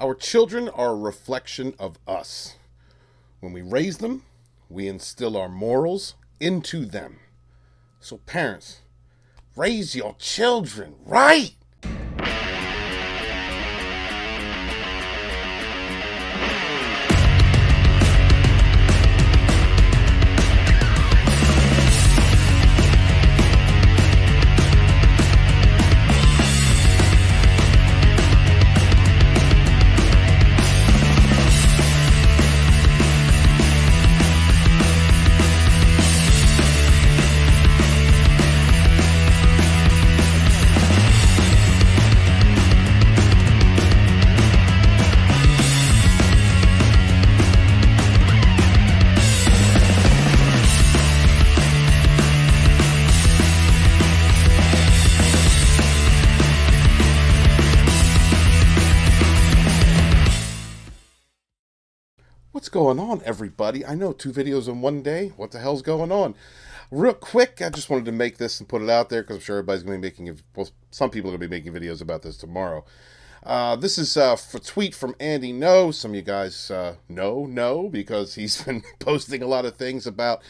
Our children are a reflection of us. When we raise them, we instill our morals into them. So parents, raise your children right. What's going on, everybody? I know 2 videos in one day. What the hell's going on? Real quick, I just wanted to make this and put it out there because I'm sure everybody's going to be making, well, some people are going to be making videos about this tomorrow. This is a tweet from Andy No. Some of you guys know because he's been posting a lot of things about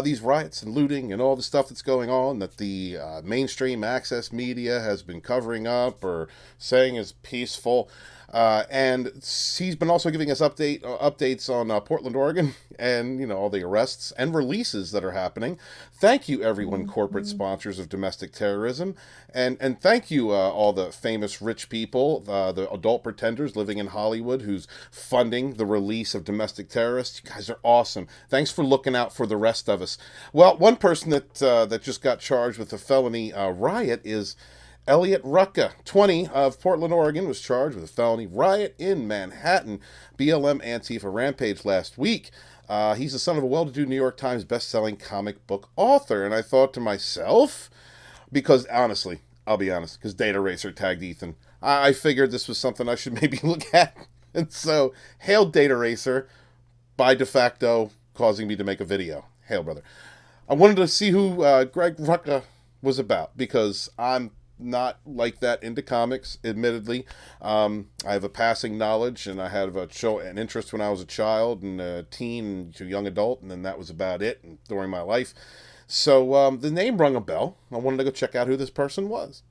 these riots and looting and all the stuff that's going on that the mainstream access media has been covering up or saying is peaceful. And he's been also giving us updates on Portland, Oregon, and all the arrests and releases that are happening. Thank you, everyone, corporate sponsors of domestic terrorism, and thank you all the famous rich people, the adult pretenders living in Hollywood who's funding the release of domestic terrorists. You guys are awesome. Thanks for looking out for the rest of us. Well, one person that just got charged with a felony riot is Elliot Rucka, 20, of Portland, Oregon, was charged with a felony riot in Manhattan, BLM-Antifa Rampage last week. He's the son of a well-to-do New York Times best-selling comic book author, and I thought to myself, because honestly, I'll be honest, because Data Racer tagged Ethan, I figured this was something I should maybe look at. And so, hail Data Racer, by de facto causing me to make a video. Hail, brother. I wanted to see who Greg Rucka was about, because I'm not like that into comics, admittedly. I have a passing knowledge, and I had an interest when I was a child and a teen and a young adult, and then that was about it during my life. So the name rung a bell. I wanted to go check out who this person was.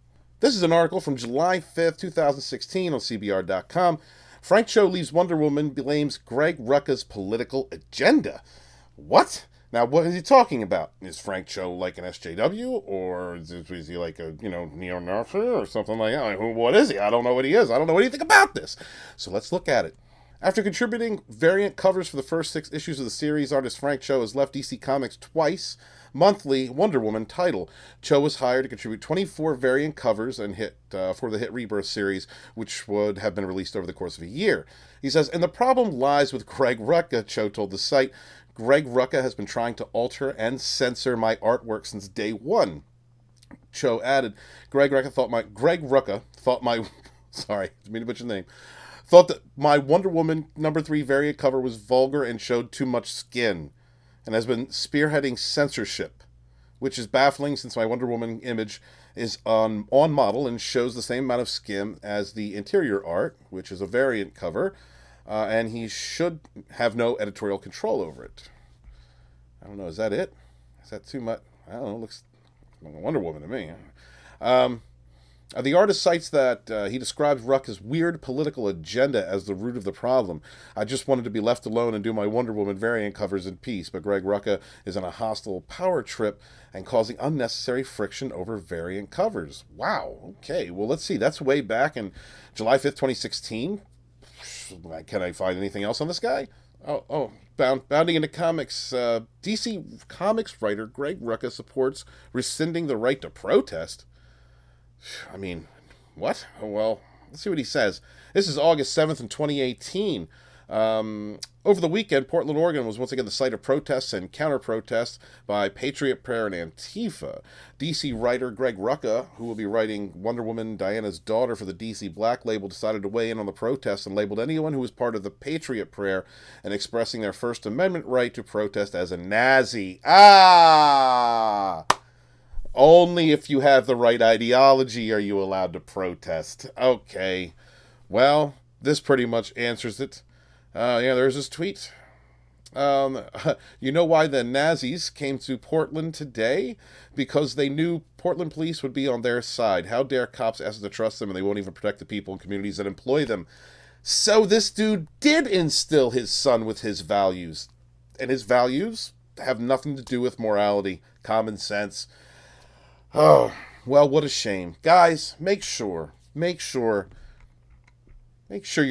This is an article from July 5th, 2016 on CBR.com. Frank Cho leaves Wonder Woman, blames Greg Rucka's political agenda. What? Now, what is he talking about? Is Frank Cho like an SJW, or is he like a, neo-Nazi or something like that? What is he? I don't know what he is. I don't know anything about this. So let's look at it. After contributing variant covers for the first 6 issues of the series, artist Frank Cho has left DC Comics twice monthly Wonder Woman title. Cho was hired to contribute 24 variant covers and for the hit Rebirth series, which would have been released over the course of a year. He says, and the problem lies with Greg Rucka, Cho told the site. Greg Rucka has been trying to alter and censor my artwork since day one. Cho added, Greg Rucka thought my sorry, didn't mean to butcher the name, thought that my Wonder Woman #3 variant cover was vulgar and showed too much skin, and has been spearheading censorship, which is baffling since my Wonder Woman image is on model and shows the same amount of skin as the interior art, which is a variant cover. And he should have no editorial control over it. I don't know, is that it? Is that too much? I don't know, looks like a Wonder Woman to me. The artist cites that he describes Rucka's weird political agenda as the root of the problem. I just wanted to be left alone and do my Wonder Woman variant covers in peace, but Greg Rucka is on a hostile power trip and causing unnecessary friction over variant covers. Wow, okay, well, let's see. That's way back in July 5th, 2016. Can I find anything else on this guy? Bounding into comics. DC Comics writer Greg Rucka supports rescinding the right to protest. I mean, what? Oh, well, let's see what he says. This is August 7th in 2018. Over the weekend, Portland, Oregon was once again the site of protests and counter-protests by Patriot Prayer and Antifa. DC writer Greg Rucka, who will be writing Wonder Woman Diana's Daughter for the DC Black label, decided to weigh in on the protests and labeled anyone who was part of the Patriot Prayer and expressing their First Amendment right to protest as a Nazi. Only if you have the right ideology are you allowed to protest. Okay. Well, this pretty much answers it. Yeah, there's his tweet. You know why the Nazis came to Portland today? Because they knew Portland police would be on their side. How dare cops ask them to trust them and they won't even protect the people and communities that employ them? So this dude did instill his son with his values. And his values have nothing to do with morality, common sense. Oh, well, what a shame. Guys, make sure you're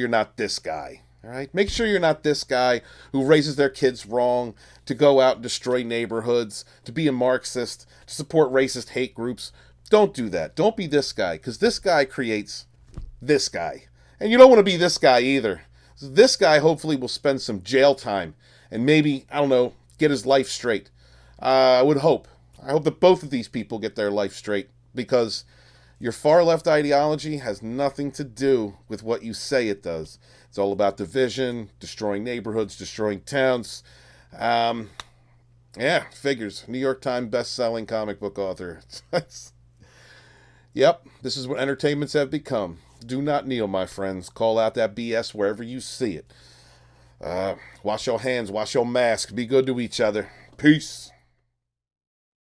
not this guy. All right? Make sure you're not this guy who raises their kids wrong, to go out and destroy neighborhoods, to be a Marxist, to support racist hate groups. Don't do that. Don't be this guy, because this guy creates this guy. And you don't want to be this guy either. This guy hopefully will spend some jail time and maybe, I don't know, get his life straight. I would hope. I hope that both of these people get their life straight, because your far left ideology has nothing to do with what you say it does. It's all about division, destroying neighborhoods, destroying towns. Yeah, figures. New York Times best-selling comic book author. Yep, this is what entertainments have become. Do not kneel, my friends. Call out that BS wherever you see it. Wash your hands, wash your mask. Be good to each other. Peace.